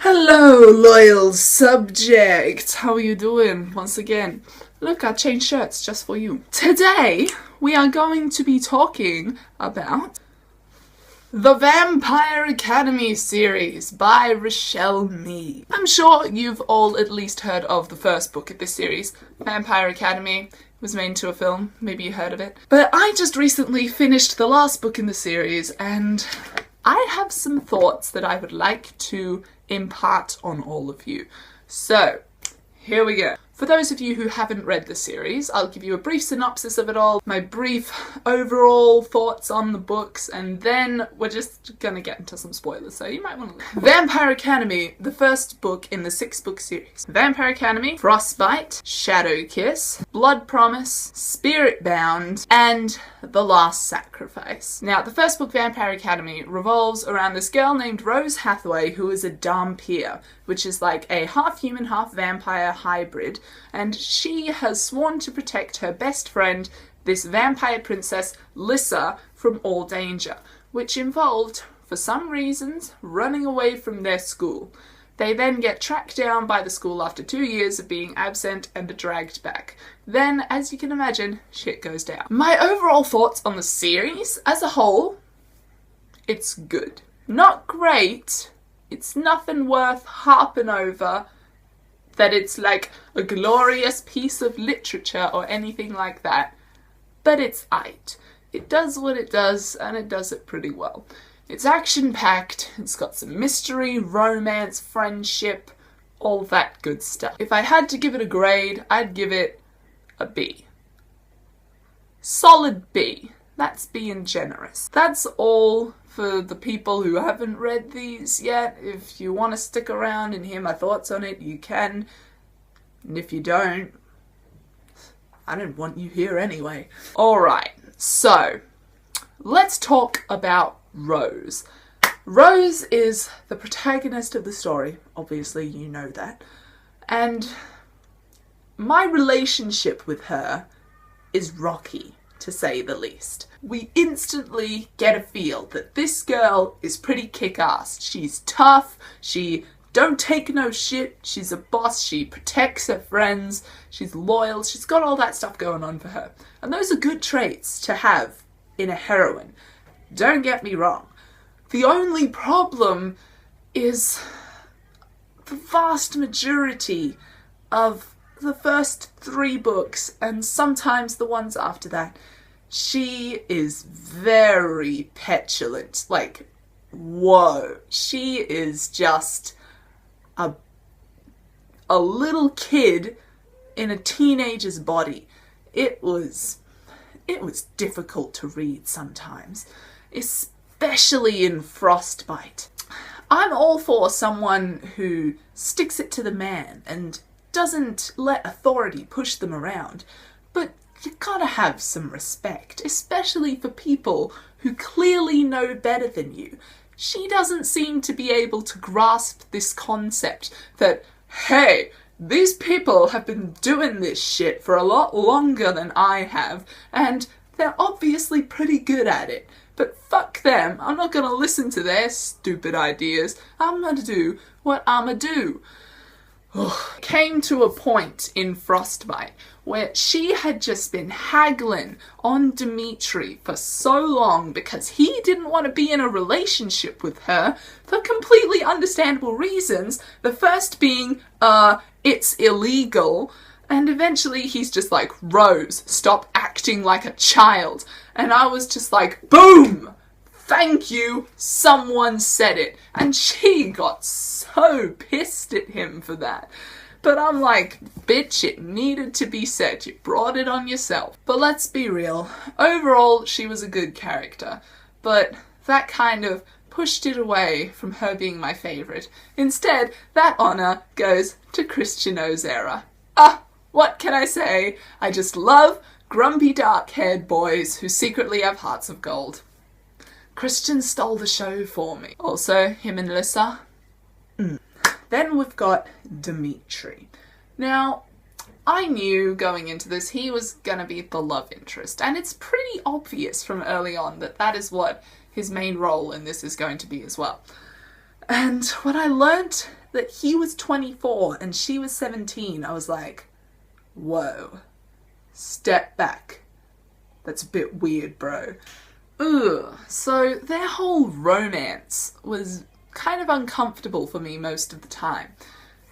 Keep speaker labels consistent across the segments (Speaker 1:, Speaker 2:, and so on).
Speaker 1: Hello, loyal subject! How are you doing? Once again, look, I changed shirts just for you. Today, we are going to be talking about the Vampire Academy series by Rochelle Mead. I'm sure you've all at least heard of the first book of this series, Vampire Academy. It was made into a film, maybe you heard of it. But I just recently finished the last book in the series, and I have some thoughts that I would like to impart on all of you. So, here we go. For those of you who haven't read the series, I'll give you a brief synopsis of it all, my brief overall thoughts on the books, and then we're just gonna get into some spoilers, so you might want to... Vampire Academy, the first book in the 6-book series. Vampire Academy, Frostbite, Shadow Kiss, Blood Promise, Spirit Bound, and The Last Sacrifice. Now, the first book, Vampire Academy, revolves around this girl named Rose Hathaway, who is a Dhampir, which is like a half-human, half-vampire hybrid, and she has sworn to protect her best friend, this vampire princess, Lissa, from all danger, which involved, for some reasons, running away from their school. They then get tracked down by the school after 2 years of being absent and are dragged back. Then, as you can imagine, shit goes down. My overall thoughts on the series as a whole, it's good. Not great. It's nothing worth harping over that it's like a glorious piece of literature or anything like that, but it's aight. It does what it does, and it does it pretty well. It's action-packed, it's got some mystery, romance, friendship, all that good stuff. If I had to give it a grade, I'd give it a B. Solid B. That's being generous. That's all for the people who haven't read these yet. If you want to stick around and hear my thoughts on it, you can. And if you don't, I don't want you here anyway. Alright, so let's talk about Rose. Rose is the protagonist of the story, obviously you know that, and my relationship with her is rocky, to say the least. We instantly get a feel that this girl is pretty kick-ass. She's tough, she don't take no shit, she's a boss, she protects her friends, she's loyal, she's got all that stuff going on for her. And those are good traits to have in a heroine. Don't get me wrong. The only problem is the vast majority of the first 3 books, and sometimes the ones after that, she is very petulant. Like, whoa. She is just a little kid in a teenager's body. It was difficult to read sometimes, especially in Frostbite. I'm all for someone who sticks it to the man and doesn't let authority push them around, but you gotta have some respect, especially for people who clearly know better than you. She doesn't seem to be able to grasp this concept that, hey, these people have been doing this shit for a lot longer than I have, and they're obviously pretty good at it. But fuck them, I'm not gonna listen to their stupid ideas. I'm gonna do what I'ma do. Came to a point in Frostbite where she had just been haggling on Dimitri for so long because he didn't want to be in a relationship with her for completely understandable reasons. The first being, it's illegal. And eventually he's just like, Rose, stop acting like a child. And I was just like, boom! Thank you, someone said it. And she got so pissed at him for that. But I'm like, bitch, it needed to be said. You brought it on yourself. But let's be real. Overall, she was a good character. But that kind of pushed it away from her being my favourite. Instead, that honour goes to Christian Ozera. What can I say? I just love grumpy dark-haired boys who secretly have hearts of gold. Christian stole the show for me. Also, him and Lissa. Then we've got Dimitri. Now, I knew going into this he was gonna be the love interest, and it's pretty obvious from early on that that is what his main role in this is going to be as well. And what I learnt that he was 24 and she was 17, I was like, whoa, step back. That's a bit weird, bro. Ugh. So their whole romance was kind of uncomfortable for me most of the time.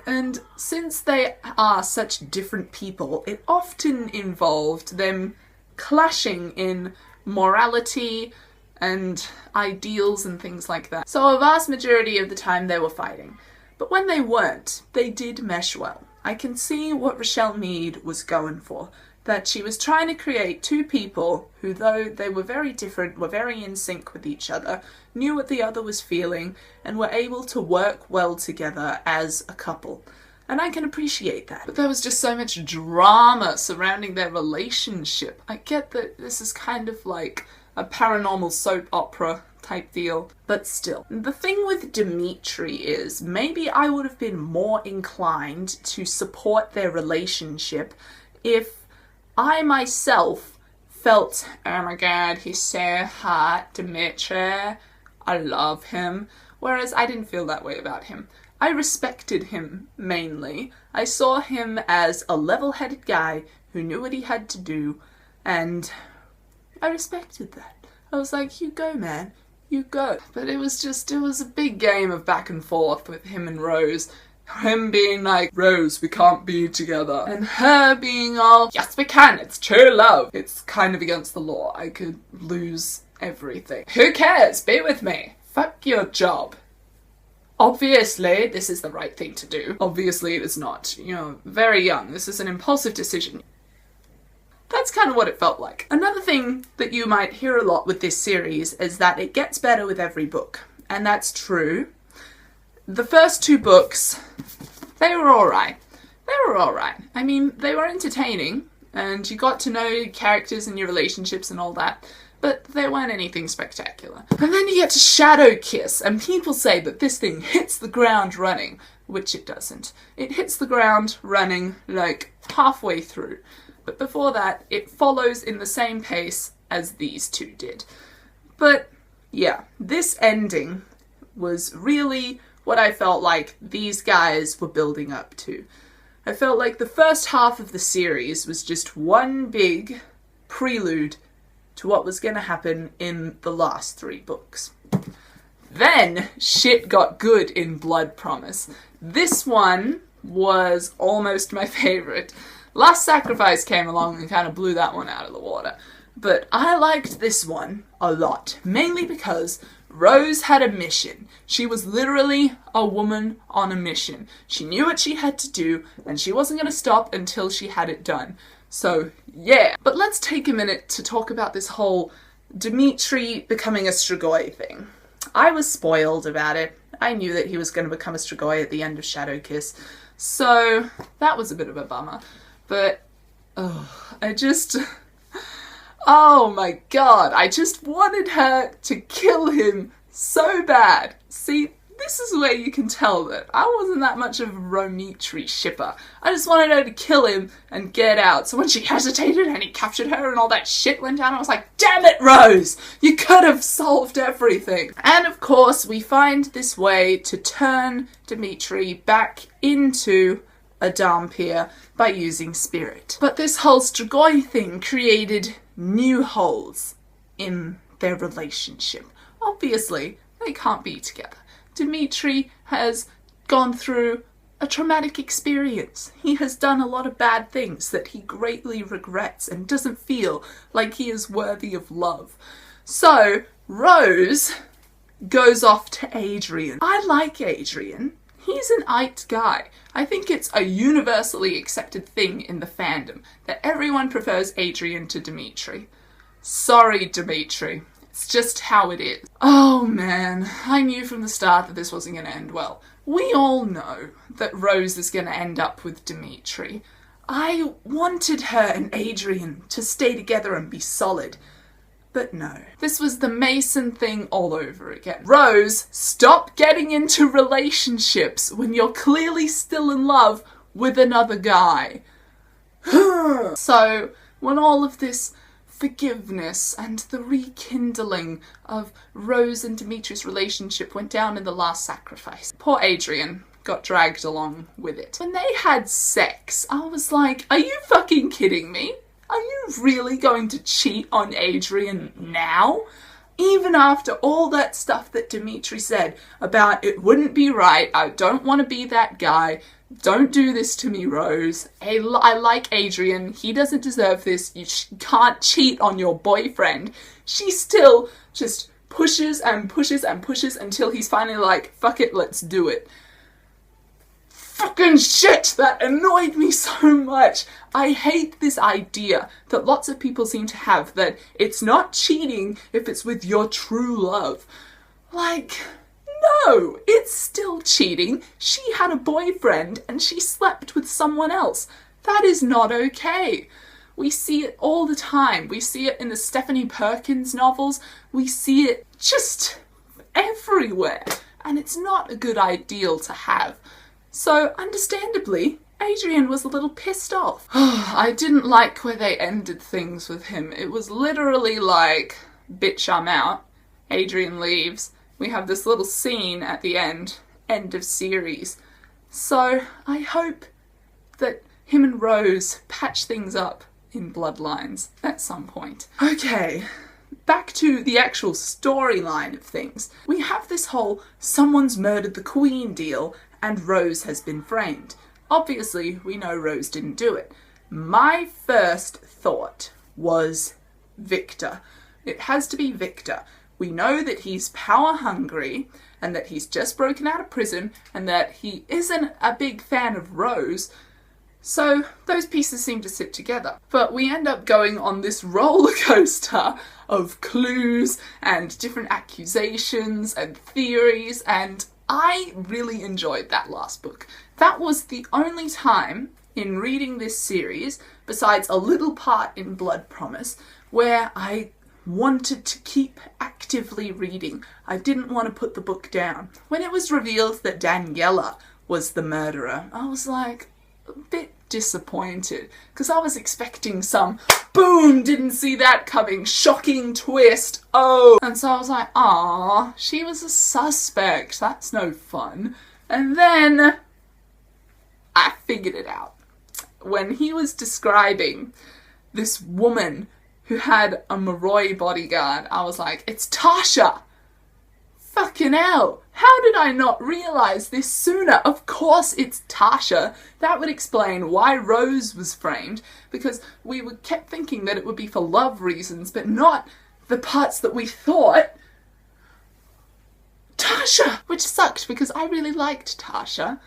Speaker 1: And since they are such different people, it often involved them clashing in morality and ideals and things like that. So a vast majority of the time they were fighting. But when they weren't, they did mesh well. I can see what Rochelle Mead was going for. That she was trying to create two people who, though they were very different, were very in sync with each other, knew what the other was feeling, and were able to work well together as a couple. And I can appreciate that. But there was just so much drama surrounding their relationship. I get that this is kind of like a paranormal soap opera type deal, but still. The thing with Dimitri is, maybe I would have been more inclined to support their relationship if I myself felt, oh my god, he's so hot, Dimitri, I love him. Whereas I didn't feel that way about him. I respected him, mainly. I saw him as a level-headed guy who knew what he had to do, and I respected that. I was like, you go, man, you go. But it was a big game of back and forth with him and Rose. Him being like, Rose, we can't be together. And her being all, yes we can, it's true love. It's kind of against the law. I could lose everything. Who cares? Be with me. Fuck your job. Obviously, this is the right thing to do. Obviously it is not. You're very young. This is an impulsive decision. That's kind of what it felt like. Another thing that you might hear a lot with this series is that it gets better with every book. And that's true. The first two books, they were alright. They were alright. I mean, they were entertaining, and you got to know your characters and your relationships and all that, but they weren't anything spectacular. And then you get to Shadow Kiss, and people say that this thing hits the ground running, which it doesn't. It hits the ground running, like, halfway through. But before that, it follows in the same pace as these two did. But, yeah, this ending was really what I felt like these guys were building up to. I felt like the first half of the series was just one big prelude to what was going to happen in the last three books. Then shit got good in Blood Promise. This one was almost my favourite. Last Sacrifice came along and kind of blew that one out of the water. But I liked this one a lot, mainly because Rose had a mission. She was literally a woman on a mission. She knew what she had to do, and she wasn't going to stop until she had it done. So, yeah. But let's take a minute to talk about this whole Dimitri becoming a Strigoi thing. I was spoiled about it. I knew that he was going to become a Strigoi at the end of Shadow Kiss. So, that was a bit of a bummer. But, oh my god, I just wanted her to kill him so bad. See, this is where you can tell that I wasn't that much of a Dimitri shipper. I just wanted her to kill him and get out. So when she hesitated and he captured her and all that shit went down, I was like, damn it, Rose! You could have solved everything. And of course, we find this way to turn Dimitri back into a Dhampir by using spirit. But this whole Strigoi thing created new holes in their relationship. Obviously, they can't be together. Dimitri has gone through a traumatic experience. He has done a lot of bad things that he greatly regrets and doesn't feel like he is worthy of love. So, Rose goes off to Adrian. I like Adrian. He's an it guy. I think it's a universally accepted thing in the fandom that everyone prefers Adrian to Dimitri. Sorry, Dimitri. It's just how it is. Oh man, I knew from the start that this wasn't going to end well. We all know that Rose is going to end up with Dimitri. I wanted her and Adrian to stay together and be solid. But no. This was the Mason thing all over again. Rose, stop getting into relationships when you're clearly still in love with another guy. So, when all of this forgiveness and the rekindling of Rose and Dimitri's relationship went down in the Last Sacrifice, poor Adrian got dragged along with it. When they had sex, I was like, are you fucking kidding me? Are you really going to cheat on Adrian now? Even after all that stuff that Dimitri said about it wouldn't be right, I don't want to be that guy, don't do this to me, Rose. I like Adrian, he doesn't deserve this, you can't cheat on your boyfriend. She still just pushes and pushes and pushes until he's finally like, fuck it, let's do it. Fucking shit, that annoyed me so much. I hate this idea that lots of people seem to have, that it's not cheating if it's with your true love. Like, no, it's still cheating. She had a boyfriend and she slept with someone else. That is not okay. We see it all the time. We see it in the Stephanie Perkins novels. We see it just everywhere. And it's not a good ideal to have. So, understandably, Adrian was a little pissed off. I didn't like where they ended things with him. It was literally like, bitch, I'm out. Adrian leaves. We have this little scene at the end of series. So, I hope that him and Rose patch things up in Bloodlines at some point. Okay, back to the actual storyline of things. We have this whole someone's murdered the Queen deal, and Rose has been framed. Obviously, we know Rose didn't do it. My first thought was Victor. It has to be Victor. We know that he's power hungry, and that he's just broken out of prison, and that he isn't a big fan of Rose. So those pieces seem to sit together. But we end up going on this roller coaster of clues and different accusations and theories, and I really enjoyed that last book. That was the only time in reading this series, besides a little part in Blood Promise, where I wanted to keep actively reading. I didn't want to put the book down. When it was revealed that Daniela was the murderer, I was like a bit disappointed, because I was expecting some boom, didn't see that coming, shocking twist, oh. And so I was like, ah, she was a suspect, that's no fun. And then I figured it out. When he was describing this woman who had a Moroi bodyguard, I was like, it's Tasha! Fucking hell! How did I not realise this sooner? Of course it's Tasha. That would explain why Rose was framed, because we kept thinking that it would be for love reasons, but not the parts that we thought. Tasha! Which sucked, because I really liked Tasha.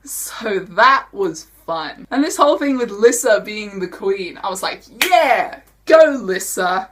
Speaker 1: So that was fun. And this whole thing with Lissa being the queen, I was like, yeah! Go Lissa!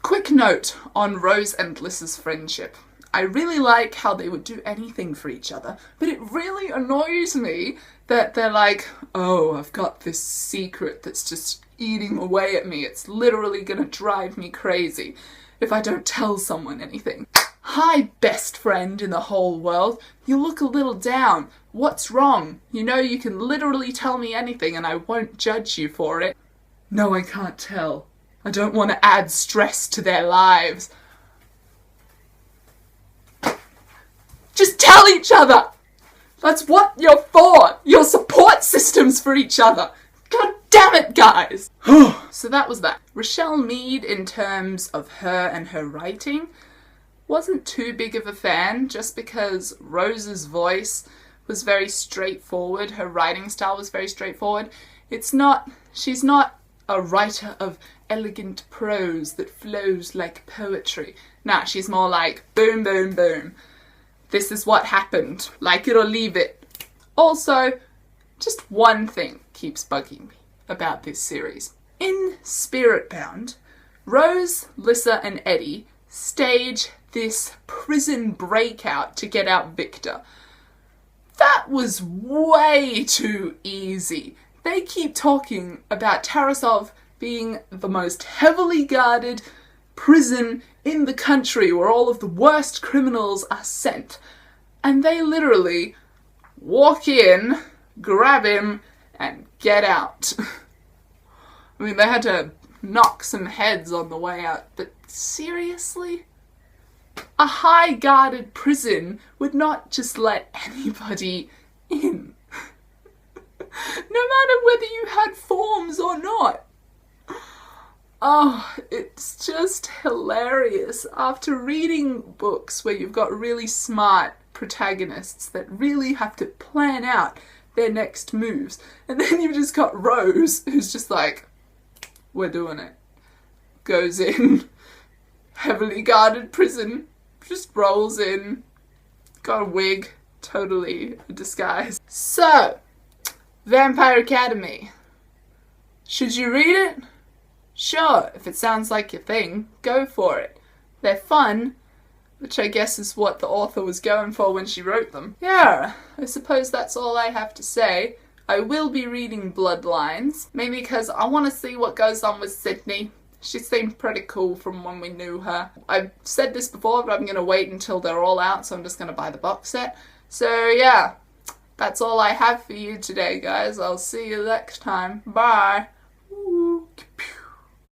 Speaker 1: Quick note on Rose and Lissa's friendship. I really like how they would do anything for each other, but it really annoys me that they're like, oh, I've got this secret that's just eating away at me. It's literally gonna drive me crazy if I don't tell someone anything. Hi, best friend in the whole world. You look a little down. What's wrong? You know you can literally tell me anything and I won't judge you for it. No, I can't tell. I don't want to add stress to their lives. Just tell each other! That's what you're for! Your support systems for each other! God damn it, guys! So that was that. Rochelle Mead, in terms of her and her writing, wasn't too big of a fan, just because Rose's voice was very straightforward, her writing style was very straightforward. She's not a writer of elegant prose that flows like poetry. Nah, she's more like boom, boom, boom. This is what happened. Like it or leave it. Also, just one thing keeps bugging me about this series. In Spiritbound, Rose, Lissa and Eddie stage this prison breakout to get out Victor. That was way too easy. They keep talking about Tarasov being the most heavily guarded prison in the country where all of the worst criminals are sent. And they literally walk in, grab him, and get out. I mean, they had to knock some heads on the way out, but seriously? A high-guarded prison would not just let anybody in, no matter whether you had forms or not. Oh, it's just hilarious. After reading books where you've got really smart protagonists that really have to plan out their next moves, and then you've just got Rose, who's just like, we're doing it. Goes in, heavily guarded prison, just rolls in, got a wig, totally a disguise. So, Vampire Academy. Should you read it? Sure, if it sounds like your thing, go for it. They're fun, which I guess is what the author was going for when she wrote them. Yeah, I suppose that's all I have to say. I will be reading Bloodlines, mainly because I want to see what goes on with Sydney. She seemed pretty cool from when we knew her. I've said this before, but I'm going to wait until they're all out, so I'm just going to buy the box set. So yeah, that's all I have for you today, guys. I'll see you next time. Bye!